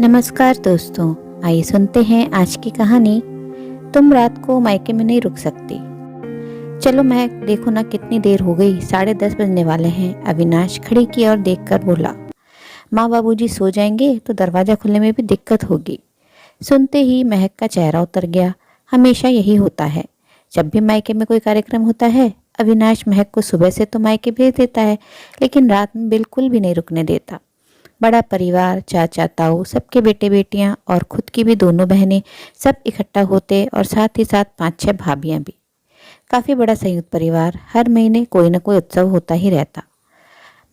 नमस्कार दोस्तों, आइए सुनते हैं आज की कहानी। तुम रात को मायके में नहीं रुक सकती। चलो महक, देखो ना कितनी देर हो गई, 10:30 बजने वाले हैं। अविनाश खिड़की की ओर देखकर बोला। माँ बाबूजी सो जाएंगे तो दरवाजा खुलने में भी दिक्कत होगी। सुनते ही महक का चेहरा उतर गया। हमेशा यही होता है, जब भी मायके में कोई कार्यक्रम होता है अविनाश महक को सुबह से तो मायके भेज देता है, लेकिन रात में बिल्कुल भी नहीं रुकने देता। बड़ा परिवार, चाचा ताऊ, सबके बेटे बेटियां और खुद की भी दोनों बहनें, सब इकट्ठा होते और साथ ही साथ 5-6 भाभियां भी। काफ़ी बड़ा संयुक्त परिवार, हर महीने कोई ना कोई उत्सव होता ही रहता।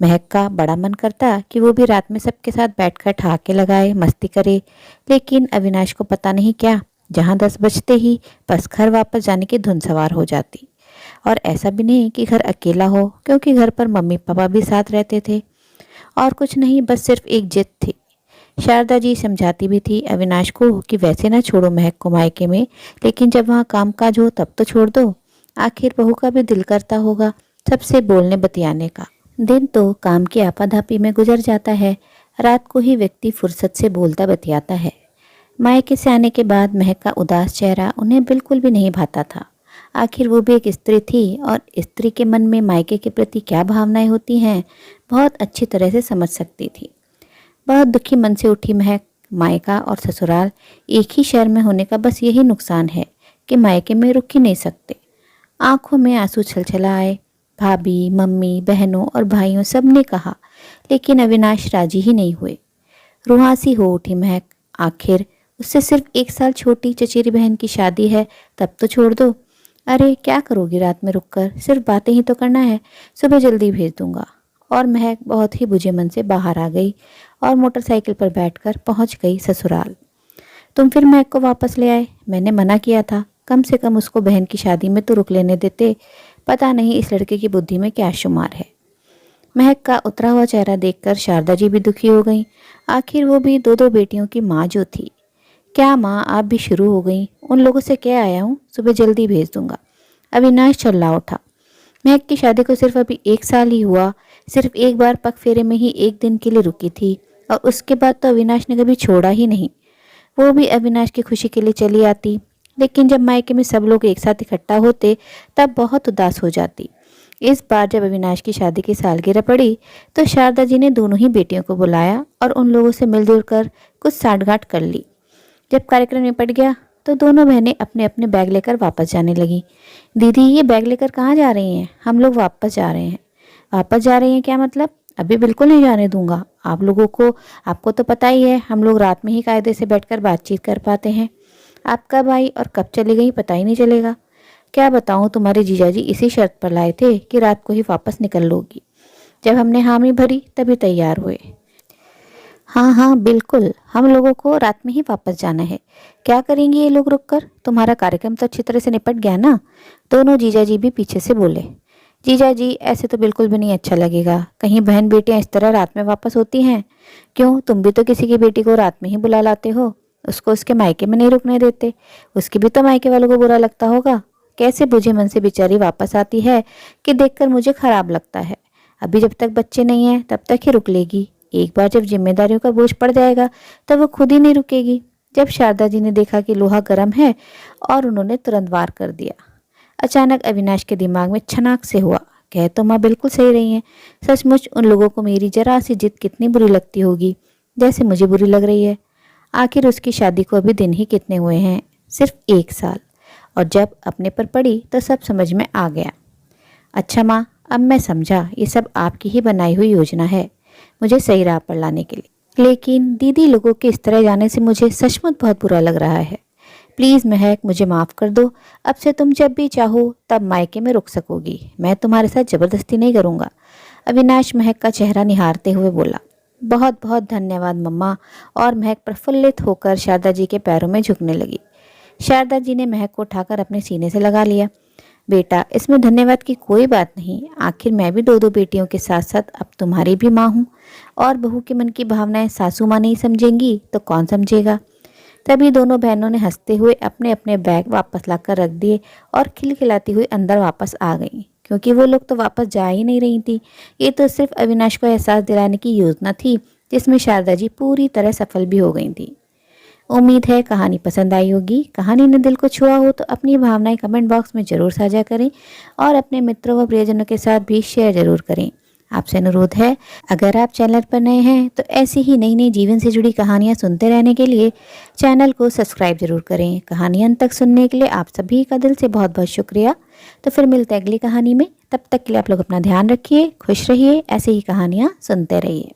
महक का बड़ा मन करता कि वो भी रात में सबके साथ बैठकर ठहाके लगाए, मस्ती करे, लेकिन अविनाश को पता नहीं क्या, जहाँ 10 बजते ही बस घर वापस जाने की धुन सवार हो जाती। और ऐसा भी नहीं कि घर अकेला हो, क्योंकि घर पर मम्मी पापा भी साथ रहते थे। और कुछ नहीं, बस सिर्फ एक जिद थी। शारदा जी समझाती भी थी अविनाश को कि वैसे ना छोड़ो महक को मायके में, लेकिन जब वहाँ कामकाज हो तब तो छोड़ दो। आखिर बहू का भी दिल करता होगा सबसे बोलने बतियाने का। दिन तो काम की आपाधापी में गुजर जाता है, रात को ही व्यक्ति फुर्सत से बोलता बतियाता है। मायके से आने के बाद महक का उदास चेहरा उन्हें बिल्कुल भी नहीं भाता था। आखिर वो भी एक स्त्री थी और स्त्री के मन में मायके के प्रति क्या भावनाएं होती हैं बहुत अच्छी तरह से समझ सकती थी। बहुत दुखी मन से उठी महक। मायका और ससुराल एक ही शहर में होने का बस यही नुकसान है कि मायके में रुक ही नहीं सकते। आंखों में आंसू छलछला आए। भाभी, मम्मी, बहनों और भाइयों सब ने कहा, लेकिन अविनाश राजी ही नहीं हुए। रुहासी हो उठी महक। आखिर उससे सिर्फ 1 साल छोटी चचेरी बहन की शादी है, तब तो छोड़ दो। अरे क्या करोगी रात में रुककर, सिर्फ बातें ही तो करना है, सुबह जल्दी भेज दूंगा। और महक बहुत ही बुझे मन से बाहर आ गई और मोटरसाइकिल पर बैठकर पहुंच गई ससुराल। तुम फिर महक को वापस ले आए, मैंने मना किया था, कम से कम उसको बहन की शादी में तो रुक लेने देते। पता नहीं इस लड़के की बुद्धि में क्या शुमार है। महक का उतरा हुआ चेहरा देखकर शारदा जी भी दुखी हो गईं। आखिर वो भी दो दो बेटियों की माँ जो थी। क्या माँ, आप भी शुरू हो गई? उन लोगों से क्या आया हूँ, सुबह जल्दी भेज दूंगा। अविनाश चिल्ला उठा। महक की शादी को सिर्फ अभी 1 साल ही हुआ, सिर्फ एक बार पग फेरे में ही 1 दिन के लिए रुकी थी, और उसके बाद तो अविनाश ने कभी छोड़ा ही नहीं। वो भी अविनाश की खुशी के लिए चली आती, लेकिन जब मायके में सब लोग एक साथ इकट्ठा होते तब बहुत उदास हो जाती। इस बार जब अविनाश की शादी की सालगिरह पड़ी तो शारदा जी ने दोनों ही बेटियों को बुलाया और उन लोगों से मिलजुल कर कुछ साठगांठ कर ली। जब कार्यक्रम निपट गया तो दोनों बहनें अपने अपने बैग लेकर वापस जाने लगी। दीदी, ये बैग लेकर कहाँ जा रही हैं? हम लोग वापस जा रहे हैं। वापस जा रही हैं क्या मतलब? अभी बिल्कुल नहीं जाने दूंगा आप लोगों को। आपको तो पता ही है हम लोग रात में ही कायदे से बैठकर बातचीत कर पाते हैं। आप कब आई और कब चली गई पता ही नहीं चलेगा। क्या बताऊं, तुम्हारे जीजाजी इसी शर्त पर लाए थे कि रात को ही वापस निकल लोगी। जब हमने हामी भरी तभी तैयार हुए। हाँ हाँ बिल्कुल, हम लोगों को रात में ही वापस जाना है। क्या करेंगे ये लोग रुककर? तुम्हारा कार्यक्रम तो अच्छी तरह से निपट गया ना? दोनों जीजाजी भी पीछे से बोले। जीजाजी, ऐसे तो बिल्कुल भी नहीं अच्छा लगेगा, कहीं बहन बेटियां इस तरह रात में वापस होती हैं। क्यों, तुम भी तो किसी की बेटी को रात में ही बुला लाते हो, उसको उसके मायके में नहीं रुकने देते। उसकी भी तो मायके वालों को बुरा लगता होगा। कैसे बुझे मन से बेचारी वापस आती है कि देखकर मुझे खराब लगता है। अभी जब तक बच्चे नहीं हैं तब तक ही रुक लेगी, एक बार जब जिम्मेदारियों का बोझ पड़ जाएगा तब वो खुद ही नहीं रुकेगी। जब शारदा जी ने देखा कि लोहा गर्म है और उन्होंने तुरंत वार कर दिया। अचानक अविनाश के दिमाग में छनाक से हुआ, कह तो माँ बिल्कुल सही रही हैं। सचमुच उन लोगों को मेरी जरा सी जिद कितनी बुरी लगती होगी, जैसे मुझे बुरी लग रही है। आखिर उसकी शादी को अभी दिन ही कितने हुए हैं, सिर्फ 1 साल। और जब अपने पर पड़ी तो सब समझ में आ गया। अच्छा माँ, अब मैं समझा, ये सब आपकी ही बनाई हुई योजना है मुझे सही राह पर लाने के लिए। लेकिन दीदी, लोगों के इस तरह जाने से मुझे सचमुच बहुत बुरा लग रहा है। प्लीज़ महक, मुझे माफ़ कर दो। अब से तुम जब भी चाहो तब मायके में रुक सकोगी, मैं तुम्हारे साथ ज़बरदस्ती नहीं करूँगा। अविनाश महक का चेहरा निहारते हुए बोला। बहुत बहुत धन्यवाद मम्मा। और महक प्रफुल्लित होकर शारदा जी के पैरों में झुकने लगी। शारदा जी ने महक को उठाकर अपने सीने से लगा लिया। बेटा, इसमें धन्यवाद की कोई बात नहीं, आखिर मैं भी दो दो बेटियों के साथ साथ अब तुम्हारी भी माँ हूँ, और बहू के मन की भावनाएं सासू माँ नहीं समझेंगी तो कौन समझेगा। तभी दोनों बहनों ने हंसते हुए अपने अपने बैग वापस लाकर रख दिए और खिलखिलाती हुई अंदर वापस आ गईं, क्योंकि वो लोग तो वापस जा ही नहीं रही थी। ये तो सिर्फ अविनाश को एहसास दिलाने की योजना थी जिसमें शारदा जी पूरी तरह सफल भी हो गई थी। उम्मीद है कहानी पसंद आई होगी। कहानी ने दिल को छुआ हो तो अपनी भावनाएं कमेंट बॉक्स में ज़रूर साझा करें और अपने मित्रों व प्रियजनों के साथ भी शेयर ज़रूर करें। आपसे अनुरोध है, अगर आप चैनल पर नए हैं तो ऐसी ही नई नई जीवन से जुड़ी कहानियाँ सुनते रहने के लिए चैनल को सब्सक्राइब जरूर करें। कहानी अंत तक सुनने के लिए आप सभी का दिल से बहुत बहुत शुक्रिया। तो फिर मिलते हैं अगली कहानी में। तब तक के लिए आप लोग अपना ध्यान रखिए, खुश रहिए, ऐसे ही कहानियाँ सुनते रहिए।